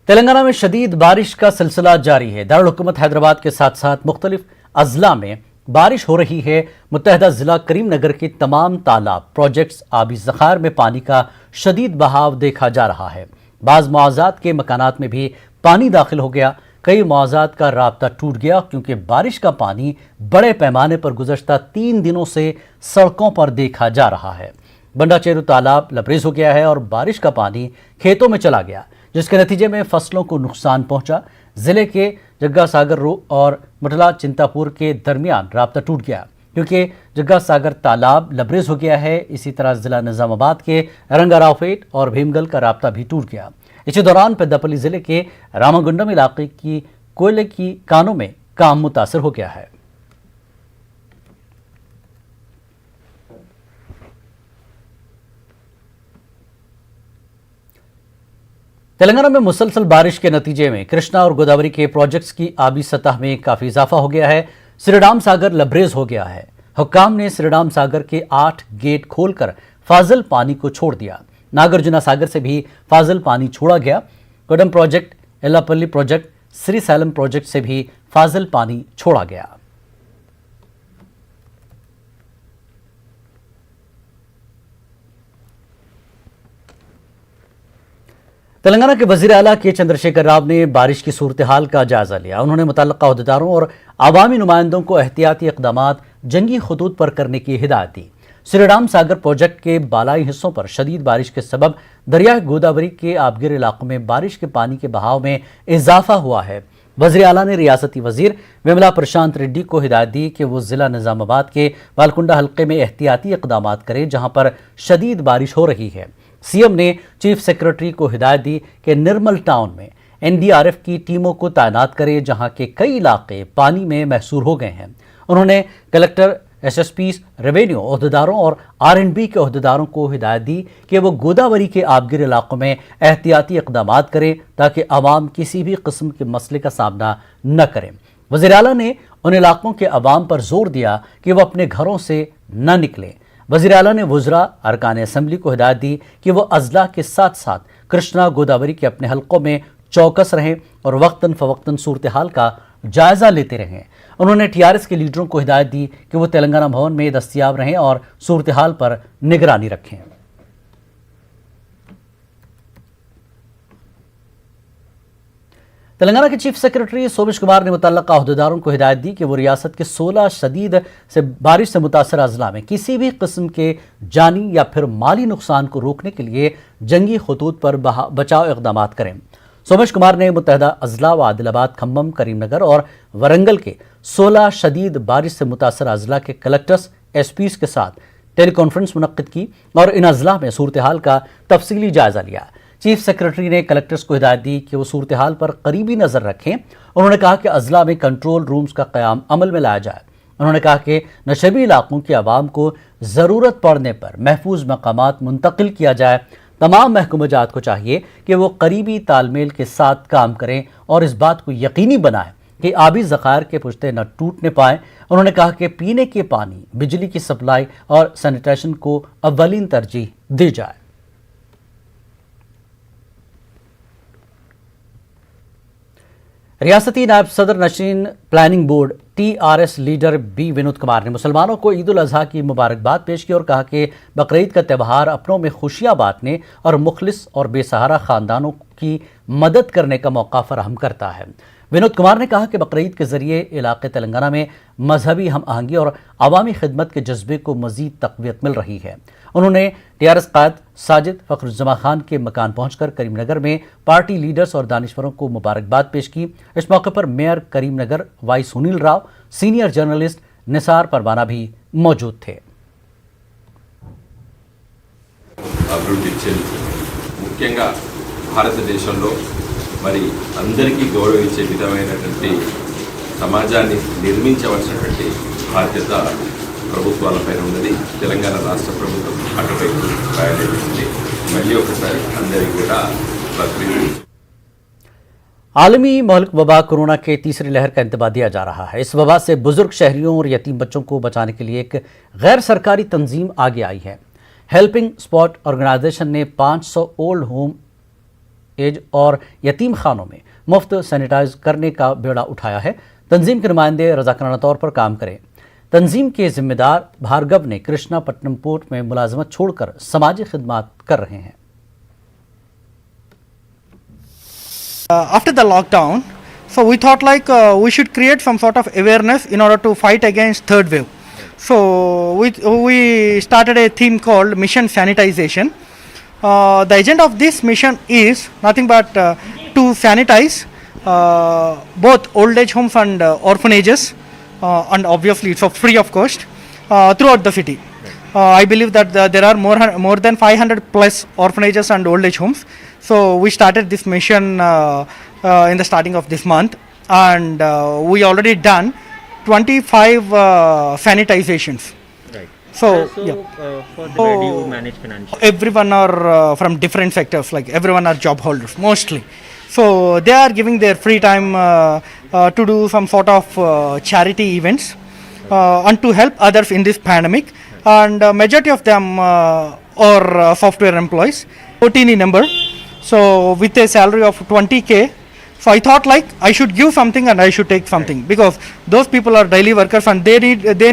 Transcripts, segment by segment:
तेलंगाना में शदीद बारिश का सिलसिला जारी है। दारुल हुकूमत हैदराबाद के साथ साथ मुख्तलिफ अजला में बारिश हो रही है। मुत्तहदा जिला करीम नगर के तमाम तालाब, प्रोजेक्ट्स, आबी ज़खायर में पानी का शदीद बहाव देखा जा रहा है। बाज़ मुआज़ात के मकानात में भी पानी दाखिल हो गया। कई मुआज़ात का राब्ता टूट गया क्योंकि बारिश का पानी बड़े पैमाने पर गुज़श्ता 3 दिनों से सड़कों पर देखा जा रहा है। बंडाचेरू तालाब लबरेज हो गया है और बारिश का पानी खेतों में चला गया, जिसके नतीजे में फसलों को नुकसान पहुंचा। जिले के जग्गा सागर रो और मटला चिंतापुर के दरमियान राब्ता टूट गया क्योंकि जग्गा सागर तालाब लबरेज हो गया है। इसी तरह जिला निजामाबाद के रंगारावपेट और भीमगल का राब्ता भी टूट गया। इसी दौरान पेद्दापल्ली जिले के रामागुंडम इलाके की कोयले की कानों में काम मुतासर हो गया है। तेलंगाना में मुसलसल बारिश के नतीजे में कृष्णा और गोदावरी के प्रोजेक्ट्स की आबी सतह में काफी इजाफा हो गया है। श्रीराम सागर लबरेज हो गया है। हुक्काम ने श्रीराम सागर के 8 गेट खोलकर फाजिल पानी को छोड़ दिया। नागार्जुना सागर से भी फाजिल पानी छोड़ा गया। Kadam project, Yellampalli project, Srisailam project से भी फाजिल पानी छोड़ा गया। तेलंगाना के वजीर आला के चंद्रशेखर राव ने बारिश की सूरत हाल का जायजा लिया। उन्होंने मुतल्लिका अहदेदारों और आवामी नुमाइंदों को एहतियाती इक़दामात जंगी खतूत पर करने की हिदायत दी। श्रीराम सागर प्रोजेक्ट के बालाई हिस्सों पर शदीद बारिश के सबब दरिया गोदावरी के आबगिर इलाकों में बारिश के पानी के बहाव में इजाफा हुआ है। वज़ीर आला ने रियासती वजीर विमला प्रशांत रेड्डी को हिदायत दी कि वो जिला निजामाबाद के बालकुंडा हल्के में एहतियाती इक़दामात करें, जहां पर शदीद बारिश हो रही है। सीएम ने चीफ सेक्रेटरी को हिदायत दी कि निर्मल टाउन में एनडीआरएफ की टीमों को तैनात करें, जहां के कई इलाके पानी में महसूर हो गए हैं। उन्होंने कलेक्टर, एसएसपी, रेवेन्यू अहदेदारों और आरएंडबी के अहदेदारों को हिदायत दी कि वो गोदावरी के आबगिर इलाकों में एहतियाती इक़दामात करें ताकि आवाम किसी भी किस्म के मसले का सामना न करें। वज़ीर आला ने उन इलाकों के अवाम पर जोर दिया कि वो अपने घरों से न निकलें। वज़ीर आला ने वुज़रा, अरकान असम्बली को हिदायत दी कि वो अजला के साथ साथ कृष्णा गोदावरी के अपने हलकों में चौकस रहें और वक्तन फ़वक्तन सूरत हाल का जायजा लेते रहें। उन्होंने टीआरएस के लीडरों को हिदायत दी कि वो तेलंगाना भवन में दस्तयाब रहें और सूरत हाल पर निगरानी रखें। तेलंगाना के चीफ सेक्रेटरी सोमेश कुमार ने मुतल्लिका अहदेदारों को हिदायत दी कि वो रियासत के 16 शदीद से बारिश से मुतासर अजला में किसी भी किस्म के जानी या फिर माली नुकसान को रोकने के लिए जंगी खतूत पर बचाव इक़दाम करें। सोमेश कुमार ने मुत्तहदा अजला व आदिलाबाद, खम्बम, करीमनगर और वरंगल के 16 शदीद बारिश से मुतासर अजला के कलेक्टर्स, एसपीज के साथ टेलीकॉन्फ्रेंस मुनक्किद की और इन अजला में सूरत हाल का तफसीली जायजा लिया। चीफ सेक्रेटरी ने कलेक्टर्स को हिदायत दी कि वो सूरत हाल पर करीबी नज़र रखें। उन्होंने कहा कि अजला में कंट्रोल रूम्स का क़याम अमल में लाया जाए। उन्होंने कहा कि नशबी इलाकों के अवाम को ज़रूरत पड़ने पर महफूज मकामात मुंतकिल किया जाए। तमाम महकूमजात को चाहिए कि वो करीबी तालमेल के साथ काम करें और इस बात को यकीनी बनाएं कि आबी ज़खायर के पुश्ते न टूटने पाएँ। उन्होंने कहा कि पीने के पानी, बिजली की सप्लाई और सैनिटेशन को अव्वलीन तरजीह दी जाए। रियासती नायब सदर नशीन planning board TRS leader B Vinod Kumar ने मुसलमानों को ईद उल अजहा की मुबारकबाद पेश की और कहा कि बकरीद का त्यौहार अपनों में खुशियां बांटने और मुखलिस और बेसहारा ख़ानदानों की मदद करने का मौका फराहम करता है। विनोद कुमार ने कहा कि बकरीद के ज़रिए इलाके तेलंगाना में मजहबी हम आहंगी और अवामी खिदमत के जज्बे को मज़ीद तक़वियत मिल रही है। उन्होंने टीआरएस कायद साजिद फ़खरुज़्ज़मा खान के मकान पहुंचकर करीमनगर में पार्टी लीडर्स और दानिशवरों को मुबारकबाद पेश की। इस मौके पर mayor Karimnagar Y Sunil Rao, senior journalist Nisar Parwana भी मौजूद थे। ముఖ్యంగా భారతదేశంలో మరి అందరికీ గౌరవించే విధమైనటువంటి సమాజాన్ని నిర్మించవలసినటువంటి బాధ్యత ప్రభుత్వాలపైన ఉన్నది. తెలంగాణ రాష్ట్ర ప్రభుత్వం అటుపై ప్రయాణిస్తుంది. మళ్ళీ ఒకసారి అందరికీ కూడా బక్రీద్। आलमी मुल्क वबा कोरोना के तीसरी लहर का इंतबाह दिया जा रहा है। इस वबा से बुजुर्ग शहरियों और यतीम बच्चों को बचाने के लिए एक गैर सरकारी तंजीम आगे आई है। हेल्पिंग स्पॉट ऑर्गेनाइजेशन ने 500 ओल्ड होम एज और यतीम खानों में मुफ्त सैनिटाइज करने का बेड़ा उठाया है। तंजीम के नुमाइंदे रजाकाराना तौर पर काम करें। तंजीम के जिम्मेदार भार्गव ने कृष्णापट्टनम पोर्ट में मुलाजमत छोड़कर समाजी खिदमात कर रहे हैं। After the lockdown, so we thought like we should create some sort of awareness in order to fight against third wave. So we started a theme called Mission Sanitization. The agenda of this mission is nothing but to sanitize both old age homes and orphanages, and obviously it's for free of cost throughout the city. I believe that there are more than 500 plus orphanages and old age homes. So we started this mission in the starting of this month, and we already done 25 sanitizations. Right. So, For the where do you manage financially? everyone are from different sectors, like everyone are job holders mostly. So they are giving their free time to do some sort of charity events and to help others in this pandemic. And majority of them are software employees, 14 number. So with a salary of 20K, so I thought like I should give something and I should take something, because those people are daily workers and they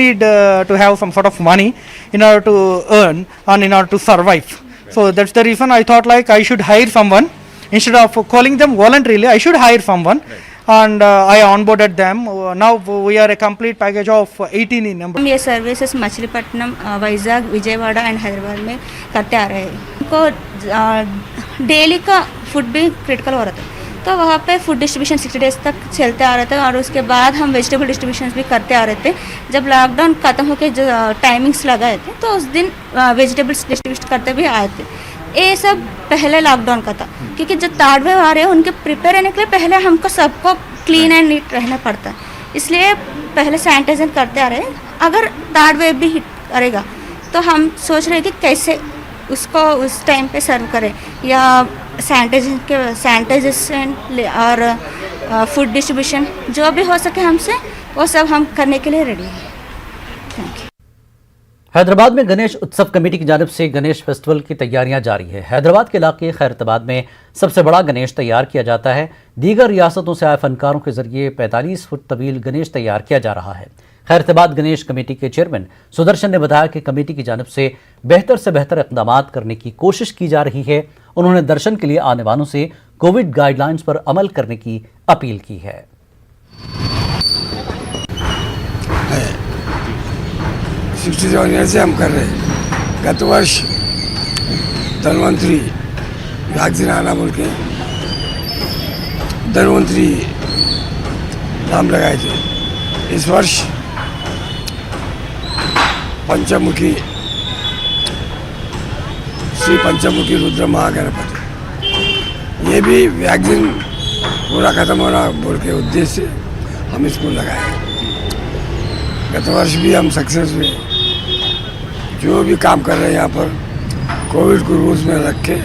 need to have some sort of money in order to earn and in order to survive. So that's the reason I thought like I should hire someone instead of calling them voluntarily. I should hire someone, and I onboarded them. Now we are a complete package of 18 in number. हम ये services Machilipatnam, Vizag, Vijayawada and Hyderabad में करते आ रहे हैं। उनको daily का food भी critical हो रहा था, तो वहाँ पे फूड डिस्ट्रीब्यूशन 60 डेज तक चलते आ रहे थे, और उसके बाद हम वेजिटेबल डिस्ट्रीब्यूशन भी करते आ रहे थे। जब लॉकडाउन खत्म होकर जो टाइमिंग्स लगाए थे, तो उस दिन वेजिटेबल्स डिस्ट्रीब्यूट करते भी आए थे। ये सब पहले लॉकडाउन का था, क्योंकि जो थर्ड वेव आ रहे हैं उनके प्रिपेयर रहने के लिए पहले हमको सबको क्लीन एंड नीट रहना पड़ता है, इसलिए पहले सैनिटाइजर करते आ रहे हैं। अगर थर्ड वेव भी हिट करेगा तो हम सोच रहे हैं कि कैसे उसको उस टाइम पे सर्व करें, या सैनिटाइजेशन और फूड डिस्ट्रीब्यूशन जो भी हो सके हमसे, वो सब हम करने के लिए रेडी हैं। Thank you. हैदराबाद में गणेश उत्सव कमेटी की जानिब से गणेश फेस्टिवल की तैयारियां जारी है। हैदराबाद के इलाके खैरताबाद में सबसे बड़ा गणेश तैयार किया जाता है। दीगर रियासतों से आए फनकारों के जरिए 45 फुट तवील गणेश तैयार किया जा रहा है। खैरताबाद गणेश कमेटी के चेयरमैन सुदर्शन ने बताया कि कमेटी की जानिब से बेहतर इकदाम करने की कोशिश की जा रही है। उन्होंने दर्शन के लिए आने वालों से कोविड गाइडलाइंस पर अमल करने की अपील की है। 67 ईयर से हम कर रहे हैं। गत वर्ष धनवंतरी वैक्सीन आना बोल के धनवंतरी नाम लगाए थे। इस वर्ष पंचमुखी श्री पंचमुखी रुद्र महागणपति, ये भी वैक्सीन पूरा खत्म होना बोल के उद्देश्य से हम इसको लगाए। गत वर्ष भी हम सक्सेस हुए। जो भी काम कर रहे हैं यहाँ पर कोविड को रूल्स में रख के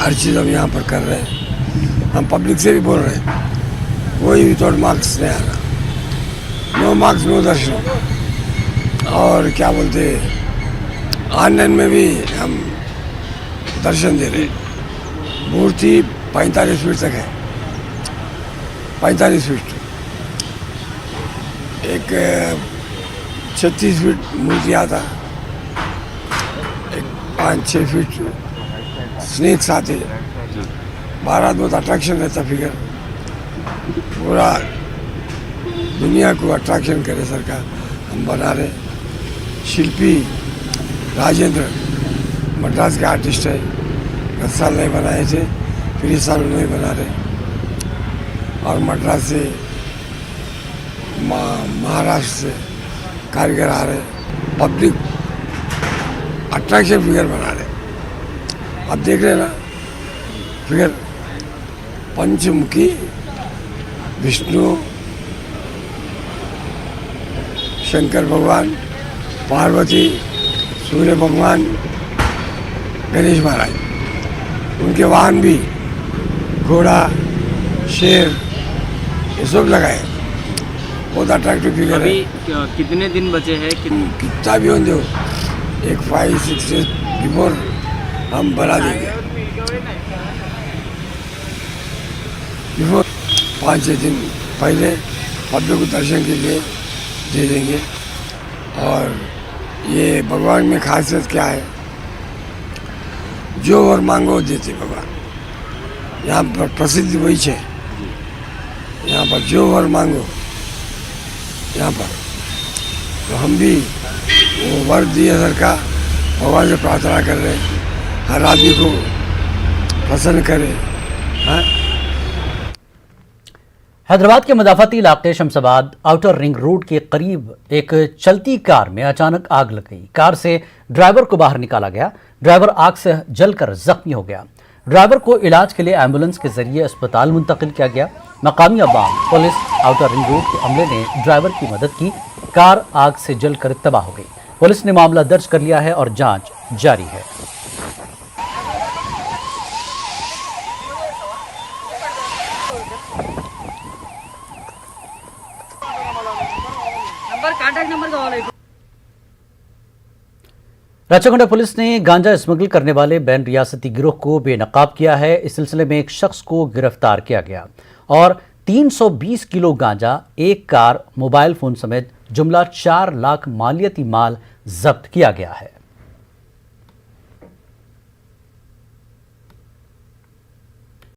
हर चीज़ हम यहाँ पर कर रहे हैं। हम पब्लिक से भी बोल रहे हैं, कोई विदाउट मार्क्स नहीं आ रहा, नो मार्क्स नो दर्शन। और क्या बोलते ऑनलाइन में भी हम दर्शन दे रहे हैं। मूर्ति 45 फीट तक है, 45 फीट। एक 36 फीट मूर्ति आता, एक 5-6 फीट स्नेक्स आते, 12 बहुत अट्रैक्शन रहता फिगर। पूरा दुनिया को अट्रैक्शन करे सरकार हम बना रहे। शिल्पी राजेंद्र मद्रास के आर्टिस्ट है, 10 साल नहीं बनाए थे, फिर इस साल नहीं बना रहे। और मद्रास से महाराष्ट्र से कारीगर आ रहे, पब्लिक अट्रैक्शन फिगर बना रहे। आप देख रहे हैं ना फिगर, पंचमुखी विष्णु, शंकर भगवान, पार्वती, सूर्य भगवान, गणेश महाराज, उनके वाहन भी घोड़ा, शेर, ये सब लगाए। बहुत अट्रैक्टिव फिगर है। कितने दिन बचे हैं? कितना भी हो, एक 5-6 डेज बिफोर हम बना देंगे। बिफोर 5-6 दिन पहले पब्लिक को दर्शन के लिए दे देंगे। और ये भगवान में खासियत क्या है, जो और मांगो देते भगवान। यहाँ पर प्रसिद्ध वही है, यहाँ पर जो और मांगो यहाँ पर। तो हम भी वो वर दिए सर का भगवान से प्रार्थना कर रहे हैं, हर आदमी को प्रसन्न करे। हाँ? हैदराबाद के मदाफाती इलाके शमशाबाद आउटर रिंग रोड के करीब एक चलती कार में अचानक आग लग गई। कार से ड्राइवर को बाहर निकाला गया। ड्राइवर आग से जलकर जख्मी हो गया। ड्राइवर को इलाज के लिए एम्बुलेंस के जरिए अस्पताल मुंतकिल किया गया। मकामी अवाम, पुलिस, आउटर रिंग रोड के अमले ने ड्राइवर की मदद की। कार आग से जलकर तबाह हो गई। पुलिस ने मामला दर्ज कर लिया है और जांच जारी है। राचाकोंडा पुलिस ने गांजा स्मगल करने वाले बैन रियासती गिरोह को बेनकाब किया है। इस सिलसिले में एक शख्स को गिरफ्तार किया गया और 320 किलो गांजा, एक कार, मोबाइल फोन समेत जुमला 4 लाख मालियती माल जब्त किया गया है।